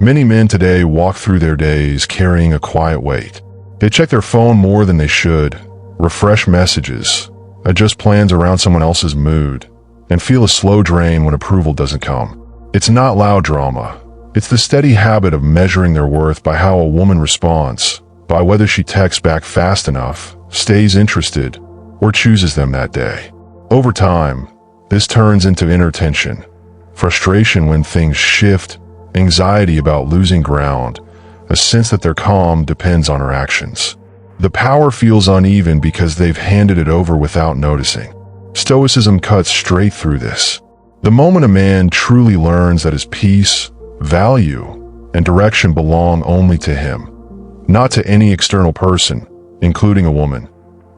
Many men today walk through their days carrying a quiet weight. They check their phone more than they should, refresh messages, adjust plans around someone else's mood, and feel a slow drain when approval doesn't come. It's not loud drama. It's the steady habit of measuring their worth by how a woman responds, by whether she texts back fast enough, stays interested, or chooses them that day. Over time, this turns into inner tension, frustration when things shift, anxiety about losing ground, a sense that their calm depends on her actions. The power feels uneven because they've handed it over without noticing. Stoicism cuts straight through this. The moment a man truly learns that his peace, value, and direction belong only to him, not to any external person, including a woman,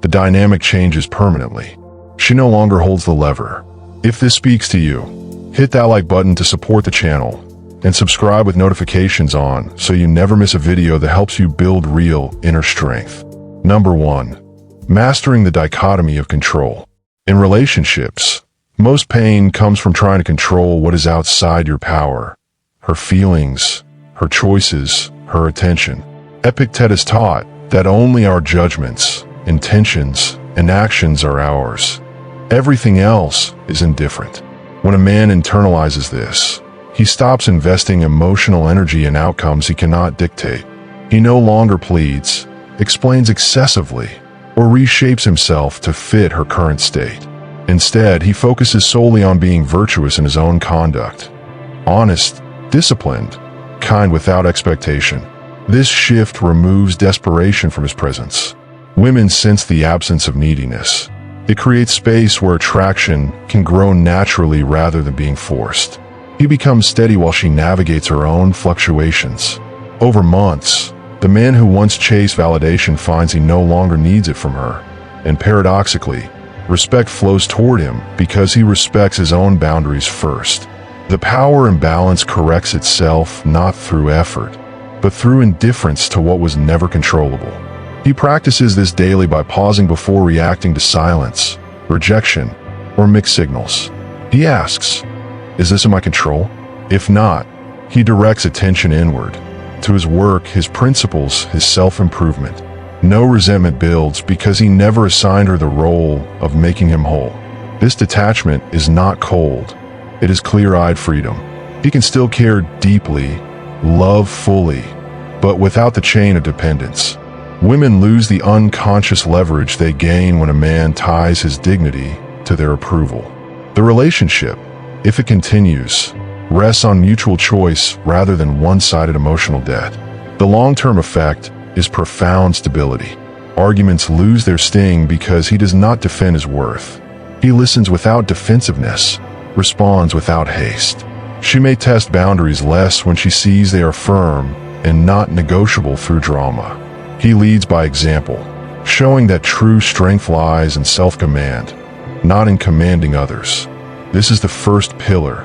the dynamic changes permanently. She no longer holds the lever. If this speaks to you, hit that like button to support the channel, and subscribe with notifications on so you never miss a video that helps you build real inner strength. Number 1. Mastering the dichotomy of control. In relationships, most pain comes from trying to control what is outside your power. Her feelings, her choices, her attention. Epictetus taught that only our judgments, intentions, and actions are ours. Everything else is indifferent. When a man internalizes this, he stops investing emotional energy in outcomes he cannot dictate. He no longer pleads, explains excessively, or reshapes himself to fit her current state. Instead, he focuses solely on being virtuous in his own conduct. Honest, disciplined, kind without expectation. This shift removes desperation from his presence. Women sense the absence of neediness. It creates space where attraction can grow naturally rather than being forced. He becomes steady while she navigates her own fluctuations. Over months, the man who once chased validation finds he no longer needs it from her, and paradoxically, respect flows toward him because he respects his own boundaries first. The power imbalance corrects itself not through effort, but through indifference to what was never controllable. He practices this daily by pausing before reacting to silence, rejection, or mixed signals. He asks, "Is this in my control?" If not, he directs attention inward, to his work, his principles, his self-improvement. No resentment builds because he never assigned her the role of making him whole. This detachment is not cold. It is clear-eyed freedom. He can still care deeply, love fully, but without the chain of dependence. Women lose the unconscious leverage they gain when a man ties his dignity to their approval. The relationship, if it continues, rests on mutual choice rather than one-sided emotional debt. The long-term effect is profound stability. Arguments lose their sting because he does not defend his worth. He listens without defensiveness, responds without haste. She may test boundaries less when she sees they are firm and not negotiable through drama. He leads by example, showing that true strength lies in self-command, not in commanding others. This is the first pillar.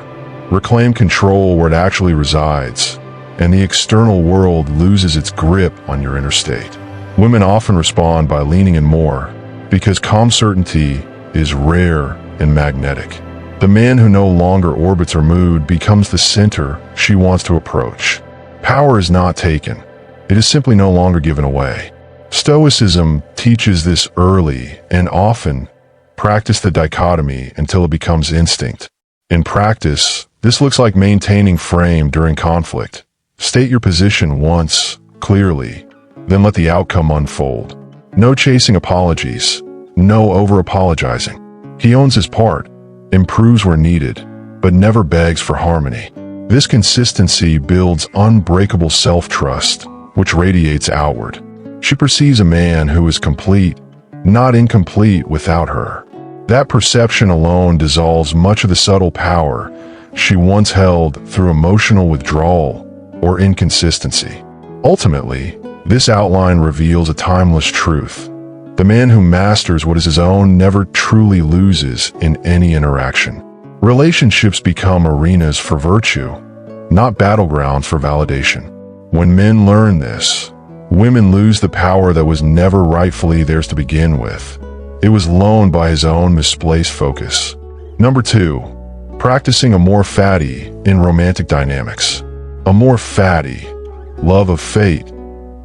Reclaim control where it actually resides, and the external world loses its grip on your inner state. Women often respond by leaning in more, because calm certainty is rare and magnetic. The man who no longer orbits her mood becomes the center she wants to approach. Power is not taken. It is simply no longer given away. Stoicism teaches this early and often. Practice the dichotomy until it becomes instinct. In practice, this looks like maintaining frame during conflict. State your position once, clearly, then let the outcome unfold. No chasing apologies, no over-apologizing. He owns his part, improves where needed, but never begs for harmony. This consistency builds unbreakable self-trust, which radiates outward. She perceives a man who is complete, not incomplete without her. That perception alone dissolves much of the subtle power she once held through emotional withdrawal or inconsistency. Ultimately, this outline reveals a timeless truth. The man who masters what is his own never truly loses in any interaction. Relationships become arenas for virtue, not battlegrounds for validation. When men learn this, women lose the power that was never rightfully theirs to begin with. It was loaned by his own misplaced focus. Number 2, practicing Amor Fati in romantic dynamics. Amor Fati, love of fate,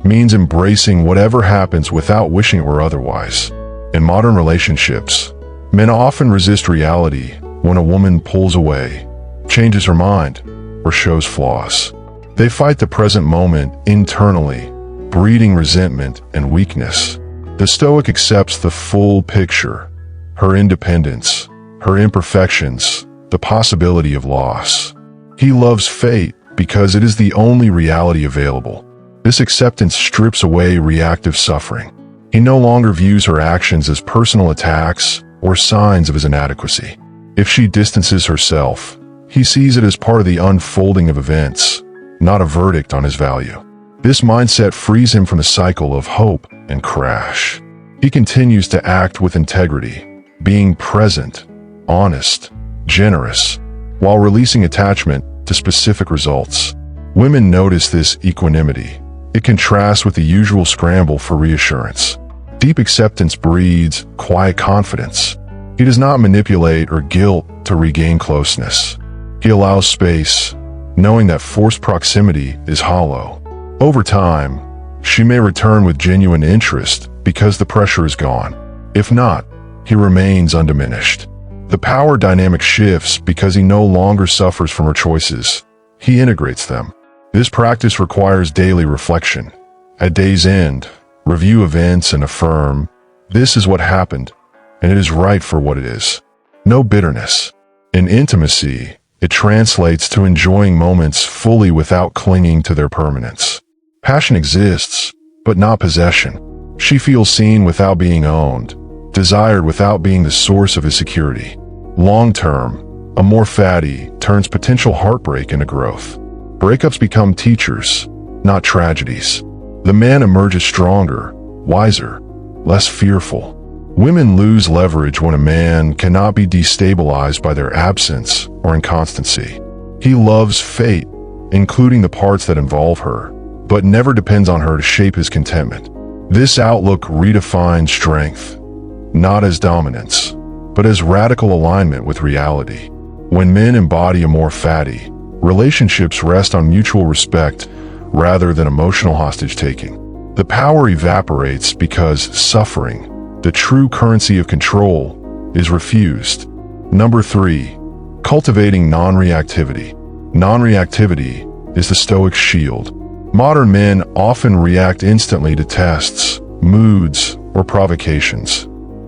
means embracing whatever happens without wishing it were otherwise. In modern relationships, men often resist reality when a woman pulls away, changes her mind, or shows flaws. They fight the present moment internally, breeding resentment and weakness. The Stoic accepts the full picture, her independence, her imperfections, the possibility of loss. He loves fate because it is the only reality available. This acceptance strips away reactive suffering. He no longer views her actions as personal attacks or signs of his inadequacy. If she distances herself, he sees it as part of the unfolding of events, not a verdict on his value. This mindset frees him from the cycle of hope and crash. He continues to act with integrity, being present, honest, generous, while releasing attachment to specific results. Women notice this equanimity. It contrasts with the usual scramble for reassurance. Deep acceptance breeds quiet confidence. He does not manipulate or guilt to regain closeness. He allows space, knowing that forced proximity is hollow. Over time, she may return with genuine interest because the pressure is gone. If not, he remains undiminished. The power dynamic shifts because he no longer suffers from her choices. He integrates them. This practice requires daily reflection. At day's end, review events and affirm, this is what happened, and it is right for what it is. No bitterness. In intimacy, it translates to enjoying moments fully without clinging to their permanence. Passion exists, but not possession. She feels seen without being owned, desired without being the source of his security. Long-term, Amor Fati turns potential heartbreak into growth. Breakups become teachers, not tragedies. The man emerges stronger, wiser, less fearful. Women lose leverage when a man cannot be destabilized by their absence or inconstancy. He loves fate, including the parts that involve her, but never depends on her to shape his contentment. This outlook redefines strength, not as dominance, but as radical alignment with reality. When men embody Amor Fati, relationships rest on mutual respect rather than emotional hostage-taking. The power evaporates because suffering, the true currency of control, is refused. Number 3. Cultivating non-reactivity. Non-reactivity is the Stoic shield. Modern men often react instantly to tests, moods, or provocations.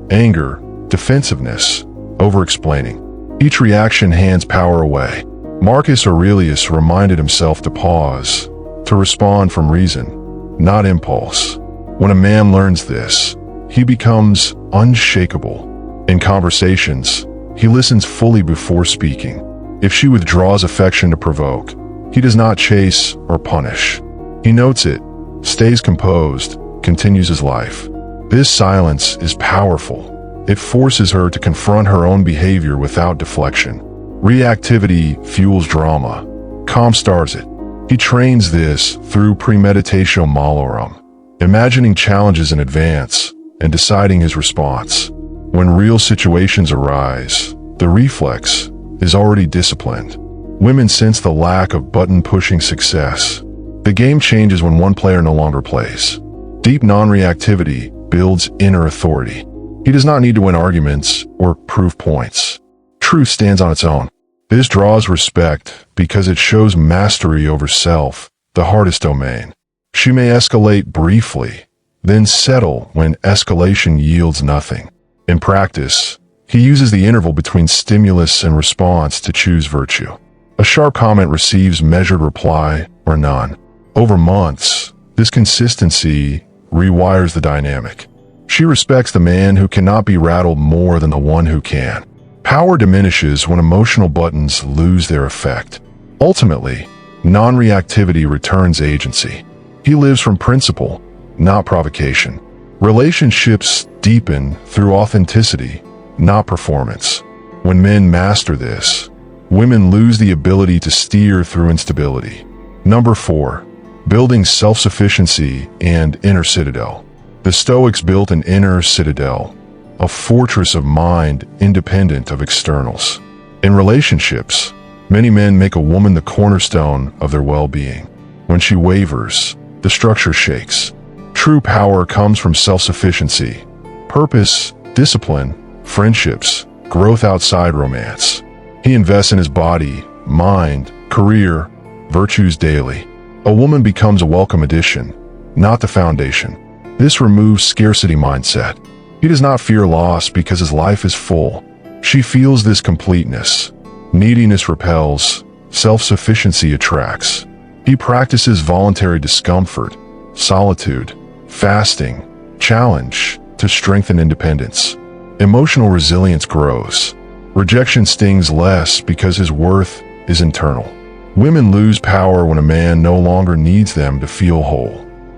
Anger, defensiveness, over-explaining. Each reaction hands power away. Marcus Aurelius reminded himself to pause, to respond from reason, not impulse. When a man learns this, he becomes unshakable. In conversations, he listens fully before speaking. If she withdraws affection to provoke, he does not chase or punish. He notes it, stays composed, continues his life. This silence is powerful. It forces her to confront her own behavior without deflection. Reactivity fuels drama. Calm stars it. He trains this through premeditatio malorum, imagining challenges in advance and deciding his response. When real situations arise, the reflex is already disciplined. Women sense the lack of button-pushing success. The game changes when one player no longer plays. Deep non-reactivity builds inner authority. He does not need to win arguments or prove points. Truth stands on its own. This draws respect because it shows mastery over self, the hardest domain. She may escalate briefly, then settle when escalation yields nothing. In practice, he uses the interval between stimulus and response to choose virtue. A sharp comment receives measured reply or none. Over months, this consistency rewires the dynamic. She respects the man who cannot be rattled more than the one who can. Power diminishes when emotional buttons lose their effect. Ultimately, non-reactivity returns agency. He lives from principle, not provocation. Relationships deepen through authenticity, not performance. When men master this, women lose the ability to steer through instability. Number 4. Building self-sufficiency and inner citadel. The Stoics built an inner citadel, a fortress of mind independent of externals. In relationships, Many men make a woman the cornerstone of their well-being. When she wavers, the structure shakes. True power comes from self-sufficiency, purpose, discipline, friendships, growth outside romance. He invests in his body, mind, career, virtues daily. A woman becomes a welcome addition, not the foundation. This removes scarcity mindset. He does not fear loss because his life is full. She feels this completeness. Neediness repels, self-sufficiency attracts. He practices voluntary discomfort, solitude, fasting, challenge to strengthen independence. Emotional resilience grows. Rejection stings less because his worth is internal. Women lose power when a man no longer needs them to feel whole.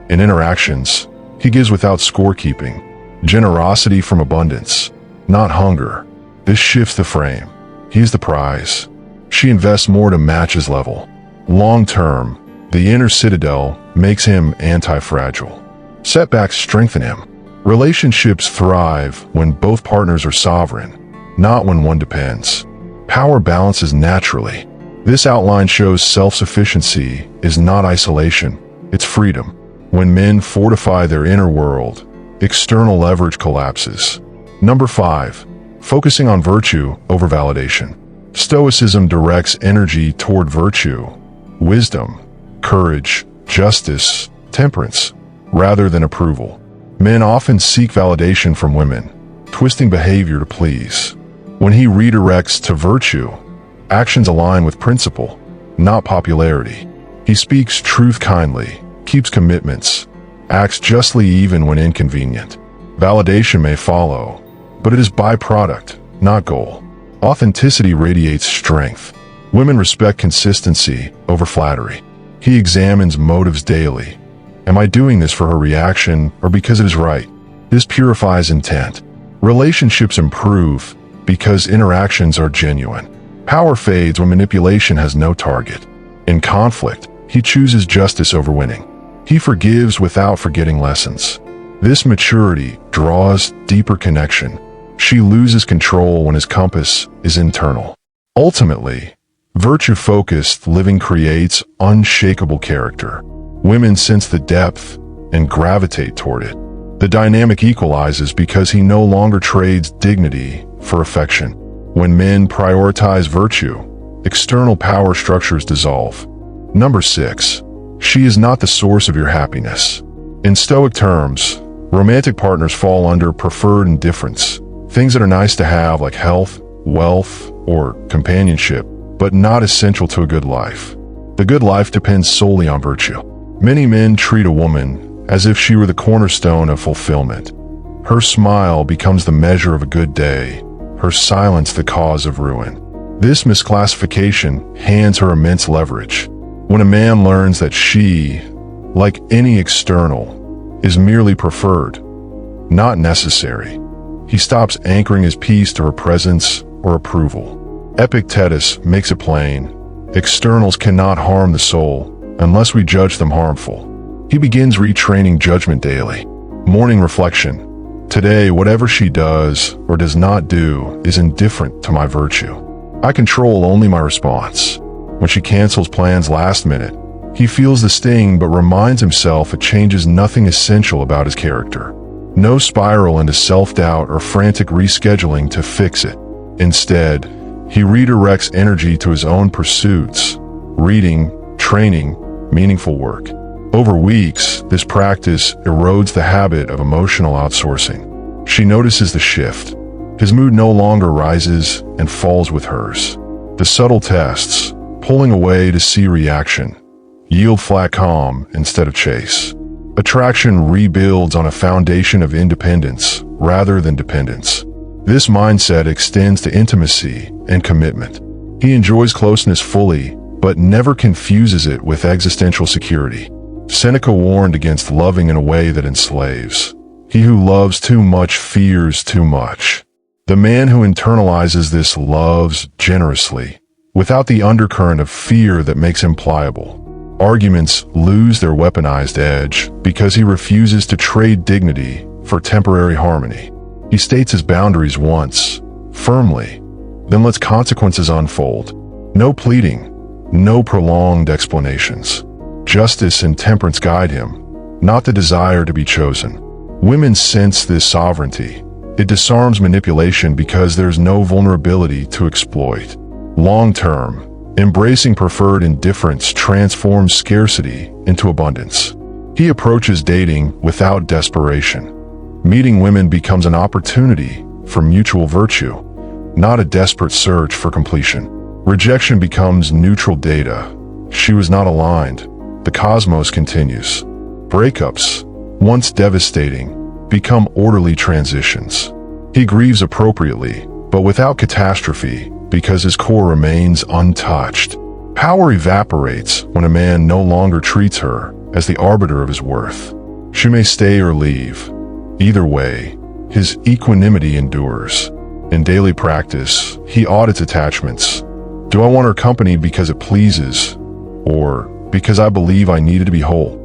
In interactions, he gives without scorekeeping. Generosity from abundance, not hunger. This shifts the frame. He is the prize. She invests more to match his level. Long term, the inner citadel makes him anti-fragile. Setbacks strengthen him. Relationships thrive when both partners are sovereign, not when one depends. Power balances naturally. This outline shows self-sufficiency is not isolation, it's freedom. When men fortify their inner world, external leverage collapses. Number 5. Focusing on virtue over validation. Stoicism directs energy toward virtue, wisdom, courage, justice, temperance, rather than approval. Men often seek validation from women, twisting behavior to please. When he redirects to virtue, actions align with principle, not popularity. He speaks truth kindly, keeps commitments, acts justly even when inconvenient. Validation may follow, but it is byproduct, not goal. Authenticity radiates strength. Women respect consistency over flattery. He examines motives daily. Am I doing this for her reaction or because it is right? This purifies intent. Relationships improve because interactions are genuine. Power fades when manipulation has no target. In conflict, he chooses justice over winning. He forgives without forgetting lessons. This maturity draws deeper connection. She loses control when his compass is internal. Ultimately, virtue-focused living creates unshakable character. Women sense the depth and gravitate toward it. The dynamic equalizes because he no longer trades dignity for affection. When men prioritize virtue, external power structures dissolve. Number 6. She is not the source of your happiness. In Stoic terms, romantic partners fall under preferred indifferents, things that are nice to have like health, wealth, or companionship, but not essential to a good life. The good life depends solely on virtue. Many men treat a woman as if she were the cornerstone of fulfillment. Her smile becomes the measure of a good day, her silence the cause of ruin. This misclassification hands her immense leverage. When a man learns that she, like any external, is merely preferred, not necessary, he stops anchoring his peace to her presence or approval. Epictetus makes it plain: externals cannot harm the soul unless we judge them harmful. He begins retraining judgment daily. Morning reflection. Today, whatever she does or does not do is indifferent to my virtue. I control only my response. When she cancels plans last minute, he feels the sting but reminds himself it changes nothing essential about his character. No spiral into self-doubt or frantic rescheduling to fix it. Instead, he redirects energy to his own pursuits: reading, training, meaningful work. Over weeks, this practice erodes the habit of emotional outsourcing. She notices the shift. His mood no longer rises and falls with hers. The subtle tests, pulling away to see reaction, yield flat calm instead of chase. Attraction rebuilds on a foundation of independence rather than dependence. This mindset extends to intimacy and commitment. He enjoys closeness fully, but never confuses it with existential security. Seneca warned against loving in a way that enslaves. He who loves too much fears too much. The man who internalizes this loves generously, without the undercurrent of fear that makes him pliable. Arguments lose their weaponized edge because he refuses to trade dignity for temporary harmony. He states his boundaries once, firmly, then lets consequences unfold. No pleading, no prolonged explanations. Justice and temperance guide him, not the desire to be chosen. Women sense this sovereignty. It disarms manipulation because there's no vulnerability to exploit. Long-term, embracing preferred indifference transforms scarcity into abundance. He approaches dating without desperation. Meeting women becomes an opportunity for mutual virtue, not a desperate search for completion. Rejection becomes neutral data. She was not aligned. The cosmos continues. Breakups, once devastating, become orderly transitions. He grieves appropriately, but without catastrophe, because his core remains untouched. Power evaporates when a man no longer treats her as the arbiter of his worth. She may stay or leave. Either way, his equanimity endures. In daily practice, he audits attachments. Do I want her company because it pleases, or because I believe I needed to be whole?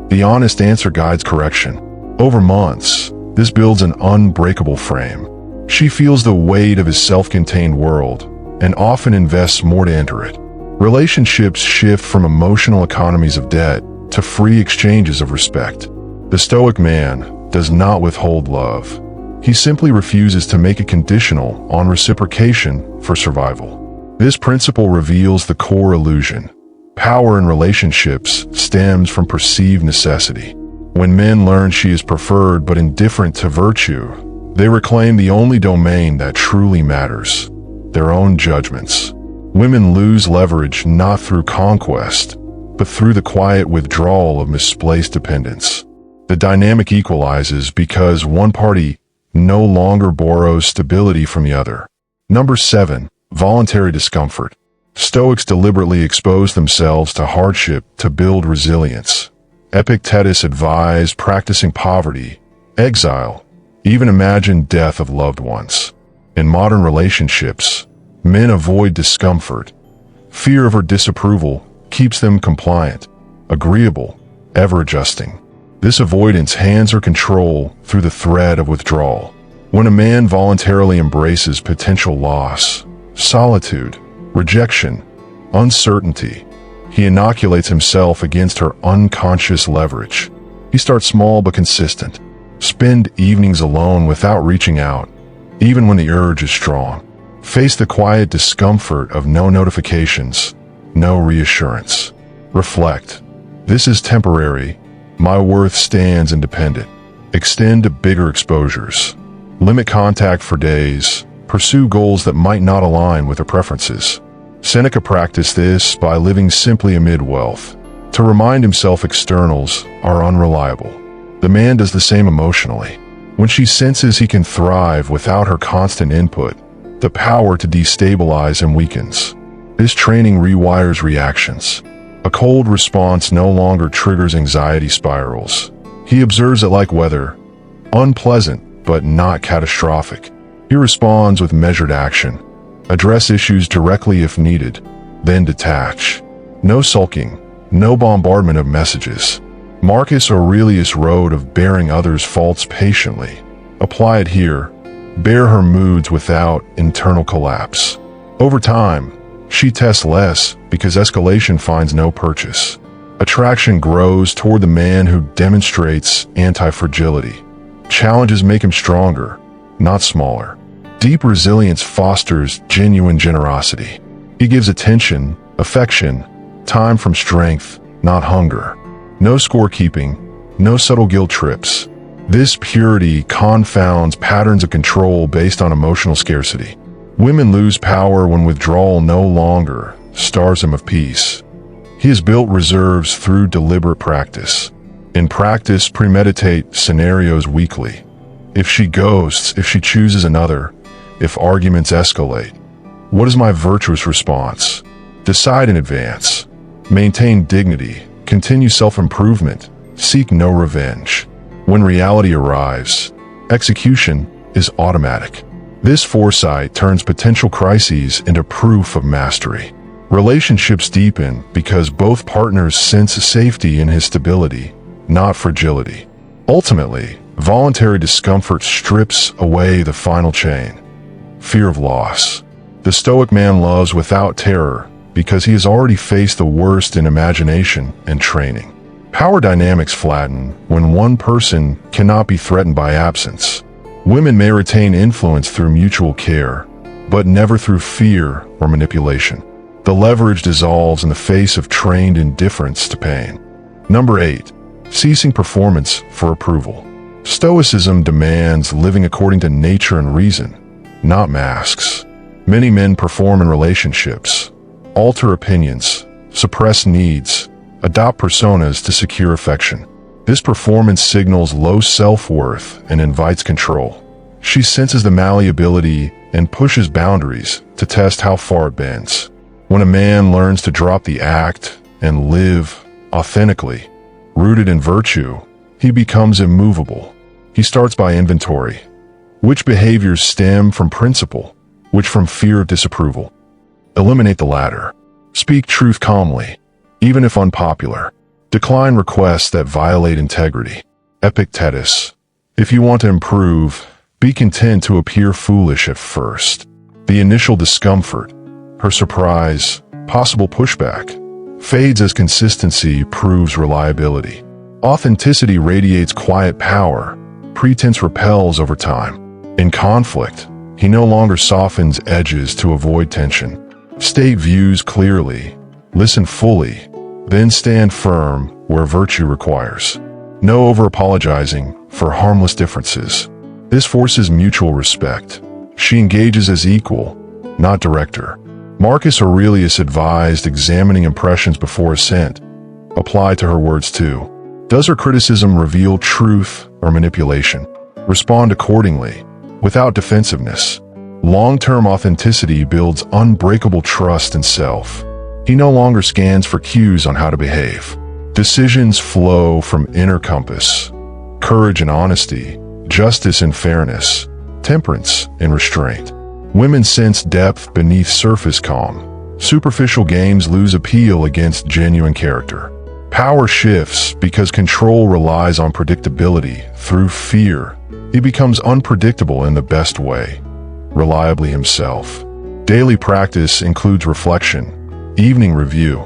The honest answer guides correction. Over months, this builds an unbreakable frame. She feels the weight of his self-contained world and often invests more to enter it. Relationships shift from emotional economies of debt to free exchanges of respect. The Stoic man does not withhold love. He simply refuses to make it conditional on reciprocation for survival. This principle reveals the core illusion. Power in relationships stems from perceived necessity. When men learn she is preferred but indifferent to virtue, they reclaim the only domain that truly matters, their own judgments. Women lose leverage not through conquest, but through the quiet withdrawal of misplaced dependence. The dynamic equalizes because one party no longer borrows stability from the other. Number 7. Voluntary discomfort. Stoics deliberately expose themselves to hardship to build resilience. Epictetus advised practicing poverty, exile, even imagined death of loved ones. In modern relationships, men avoid discomfort. Fear of her disapproval keeps them compliant, agreeable, ever-adjusting. This avoidance hands her control through the thread of withdrawal. When a man voluntarily embraces potential loss, solitude, rejection, uncertainty, he inoculates himself against her unconscious leverage. He starts small but consistent. Spend evenings alone without reaching out, even when the urge is strong. Face the quiet discomfort of no notifications, no reassurance. Reflect. This is temporary. My worth stands independent. Extend to bigger exposures. Limit contact for days. Pursue goals that might not align with her preferences. Seneca practiced this by living simply amid wealth, to remind himself externals are unreliable. The man does the same emotionally. When she senses he can thrive without her constant input, the power to destabilize him weakens. This training rewires reactions. A cold response no longer triggers anxiety spirals. He observes it like weather, unpleasant but not catastrophic. He responds with measured action. Address issues directly if needed, then detach. No sulking, no bombardment of messages. Marcus Aurelius wrote of bearing others' faults patiently. Apply it here. Bear her moods without internal collapse. Over time, she tests less because escalation finds no purchase. Attraction grows toward the man who demonstrates anti-fragility. Challenges make him stronger, not smaller. Deep resilience fosters genuine generosity. He gives attention, affection, time from strength, not hunger. No scorekeeping, no subtle guilt trips. This purity confounds patterns of control based on emotional scarcity. Women lose power when withdrawal no longer starves him of peace. He has built reserves through deliberate practice. In practice, premeditate scenarios weekly. If she ghosts, if she chooses another, if arguments escalate, what is my virtuous response? Decide in advance. Maintain dignity. Continue self-improvement. Seek no revenge. When reality arrives, execution is automatic. This foresight turns potential crises into proof of mastery. Relationships deepen because both partners sense safety in his stability, not fragility. Ultimately, voluntary discomfort strips away the final chain. Fear of loss. The Stoic man loves without terror, because he has already faced the worst in imagination and training. Power dynamics flatten when one person cannot be threatened by absence. Women may retain influence through mutual care, but never through fear or manipulation. The leverage dissolves in the face of trained indifference to pain. Number 8. Ceasing performance for approval. Stoicism demands living according to nature and reason, not masks. Many men perform in relationships, alter opinions, suppress needs, adopt personas to secure affection. This performance signals low self-worth and invites control. She senses the malleability and pushes boundaries to test how far it bends. When a man learns to drop the act and live authentically, rooted in virtue, he becomes immovable. He starts by inventory. Which behaviors stem from principle, which from fear of disapproval? Eliminate the latter. Speak truth calmly, even if unpopular. Decline requests that violate integrity. Epictetus. If you want to improve, be content to appear foolish at first. The initial discomfort, her surprise, possible pushback, fades as consistency proves reliability. Authenticity radiates quiet power. Pretense repels over time. In conflict, he no longer softens edges to avoid tension. State views clearly, listen fully, then stand firm where virtue requires. No over-apologizing for harmless differences. This forces mutual respect. She engages as equal, not director. Marcus Aurelius advised examining impressions before assent. Apply to her words too. Does her criticism reveal truth or manipulation? Respond accordingly, without defensiveness. Long-term authenticity builds unbreakable trust in self. He no longer scans for cues on how to behave. Decisions flow from inner compass. Courage and honesty, justice and fairness, temperance and restraint. Women sense depth beneath surface calm. Superficial games lose appeal against genuine character. Power shifts because control relies on predictability through fear. He becomes unpredictable in the best way, reliably himself. Daily practice includes reflection. Evening review.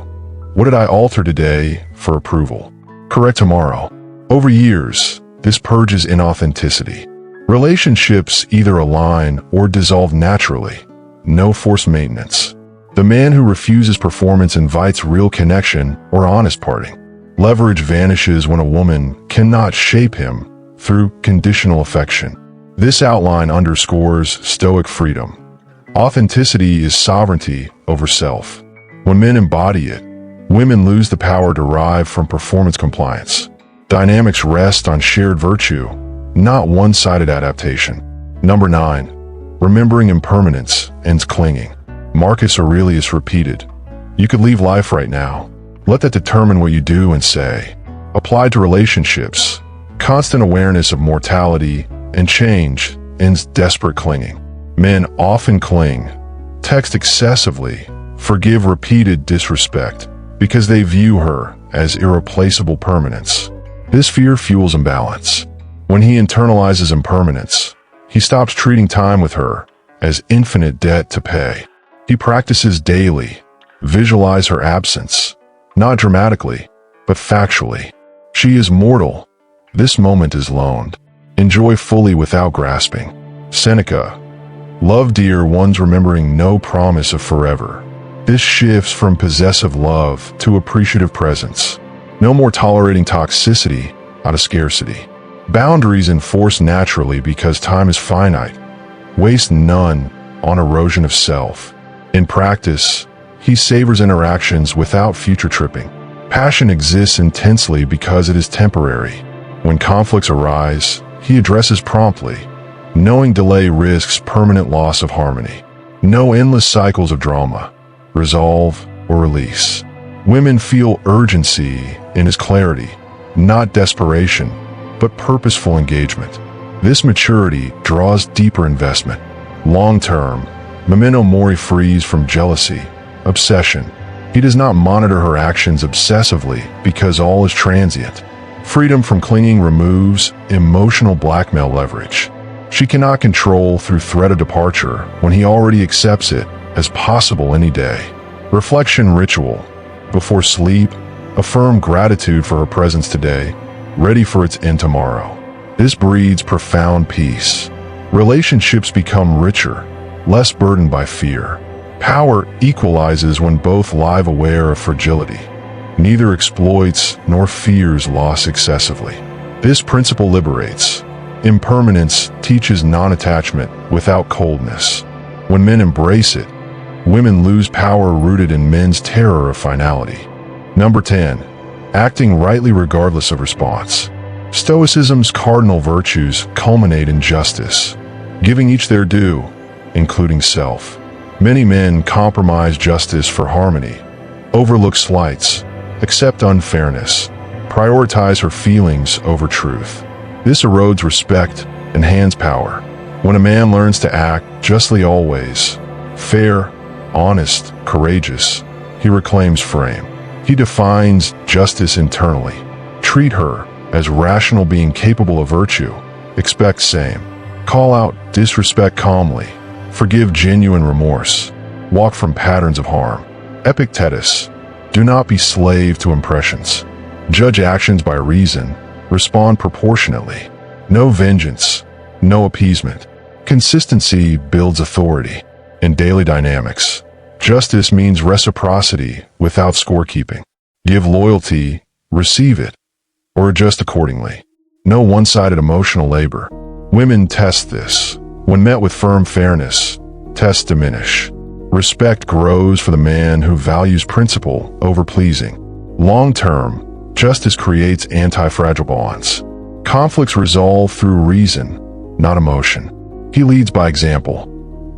What did I alter today for approval? Correct tomorrow. Over years, this purges inauthenticity. Relationships either align or dissolve naturally. No forced maintenance. The man who refuses performance invites real connection or honest parting. Leverage vanishes when a woman cannot shape him through conditional affection. This outline underscores Stoic freedom. Authenticity is sovereignty over self. When men embody it, women lose the power derived from performance compliance. Dynamics rest on shared virtue, not one-sided adaptation. Number 9. Remembering impermanence ends clinging. Marcus Aurelius repeated, "You could leave life right now. Let that determine what you do and say." Applied to relationships, constant awareness of mortality and change ends desperate clinging. Men often cling, text excessively, forgive repeated disrespect, because they view her as irreplaceable permanence. This fear fuels imbalance. When he internalizes impermanence, he stops treating time with her as infinite debt to pay. He practices daily, visualize her absence, not dramatically, but factually. She is mortal. This moment is loaned. Enjoy fully without grasping. Seneca. Love dear ones remembering no promise of forever. This shifts from possessive love to appreciative presence. No more tolerating toxicity out of scarcity. Boundaries enforced naturally because time is finite. Waste none on erosion of self. In practice, he savors interactions without future tripping. Passion exists intensely because it is temporary. When conflicts arise, he addresses promptly, knowing delay risks permanent loss of harmony. No endless cycles of drama. Resolve or release. Women feel urgency in his clarity, not desperation, but purposeful engagement. This maturity draws deeper investment. Long-term, Memento Mori frees from jealousy, obsession. He does not monitor her actions obsessively because all is transient. Freedom from clinging removes emotional blackmail leverage. She cannot control through threat of departure when he already accepts it as possible any day. Reflection ritual. Before sleep, affirm gratitude for her presence today, ready for its end tomorrow. This breeds profound peace. Relationships become richer, less burdened by fear. Power equalizes when both lie aware of fragility. Neither exploits nor fears loss excessively. This principle liberates. Impermanence teaches non-attachment without coldness. When men embrace it, women lose power rooted in men's terror of finality. Number 10. Acting rightly regardless of response. Stoicism's cardinal virtues culminate in justice, giving each their due, including self. Many men compromise justice for harmony, overlook slights, accept unfairness, prioritize her feelings over truth. This erodes respect and hands power. When a man learns to act justly always, fair, honest, courageous, he reclaims frame. He defines justice internally. Treat her as rational being capable of virtue. Expect same. Call out disrespect calmly. Forgive genuine remorse. Walk from patterns of harm. Epictetus. Do not be slave to impressions. Judge actions by reason. Respond proportionately. No vengeance. No appeasement. Consistency builds authority. In daily dynamics, justice means reciprocity without scorekeeping. Give loyalty, receive it, or adjust accordingly. No one-sided emotional labor. Women test this. When met with firm fairness, tests diminish. Respect grows for the man who values principle over pleasing. Long-term, justice creates anti-fragile bonds. Conflicts resolve through reason, not emotion. He leads by example.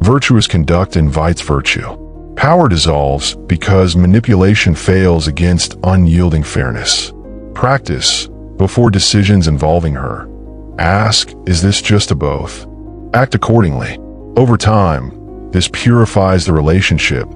Virtuous conduct invites virtue. Power dissolves because manipulation fails against unyielding fairness. Practice before decisions involving her. Ask, is this just a both? Act accordingly. Over time, this purifies the relationship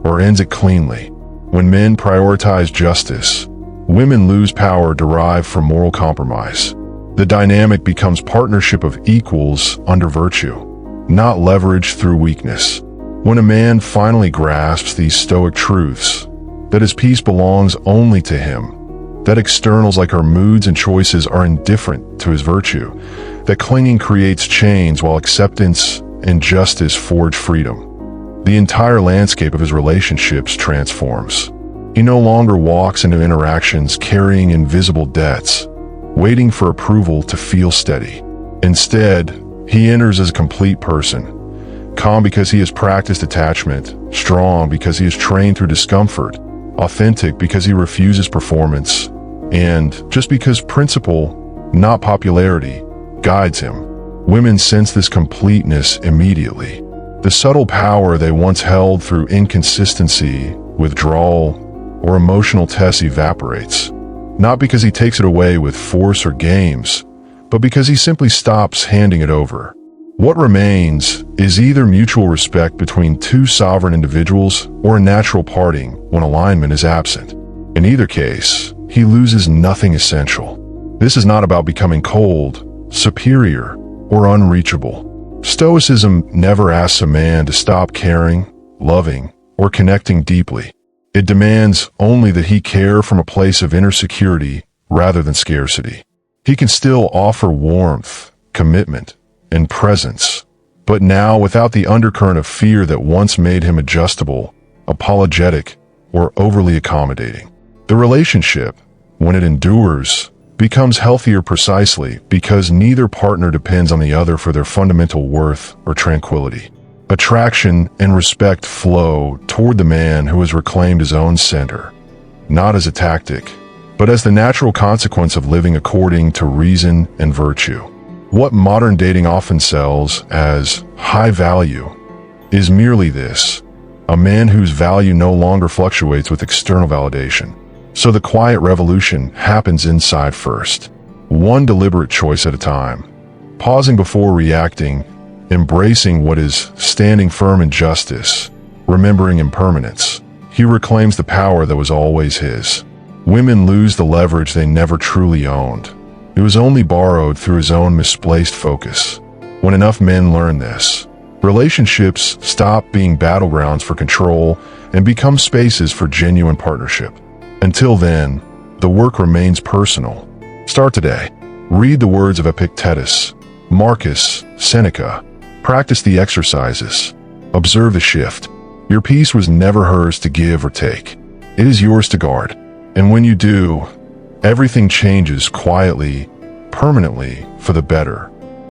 or ends it cleanly. When men prioritize justice, women lose power derived from moral compromise. The dynamic becomes partnership of equals under virtue, not leverage through weakness. When a man finally grasps these Stoic truths, that his peace belongs only to him, that externals like her moods and choices are indifferent to his virtue, that clinging creates chains while acceptance and justice forge freedom, the entire landscape of his relationships transforms. He no longer walks into interactions carrying invisible debts, waiting for approval to feel steady. Instead, he enters as a complete person, calm because he has practiced attachment, strong because he is trained through discomfort, authentic because he refuses performance, and just because principle, not popularity, guides him. Women sense this completeness immediately. The subtle power they once held through inconsistency, withdrawal, or emotional tests evaporates, not because he takes it away with force or games, but because he simply stops handing it over. What remains is either mutual respect between two sovereign individuals or a natural parting when alignment is absent. In either case, he loses nothing essential. This is not about becoming cold, superior, or unreachable. Stoicism never asks a man to stop caring, loving, or connecting deeply. It demands only that he care from a place of inner security rather than scarcity. He can still offer warmth, commitment, and presence, but now without the undercurrent of fear that once made him adjustable, apologetic, or overly accommodating. The relationship, when it endures, becomes healthier precisely because neither partner depends on the other for their fundamental worth or tranquility. Attraction and respect flow toward the man who has reclaimed his own center, not as a tactic, but as the natural consequence of living according to reason and virtue. What modern dating often sells as high value is merely this: a man whose value no longer fluctuates with external validation. So the quiet revolution happens inside first, one deliberate choice at a time, pausing before reacting, embracing what is, standing firm in justice, remembering impermanence. He reclaims the power that was always his. Women lose the leverage they never truly owned. It was only borrowed through his own misplaced focus. When enough men learn this, relationships stop being battlegrounds for control and become spaces for genuine partnership. Until then, the work remains personal. Start today. Read the words of Epictetus, Marcus, Seneca. Practice the exercises. Observe the shift. Your peace was never hers to give or take. It is yours to guard. And when you do, everything changes quietly, permanently, for the better.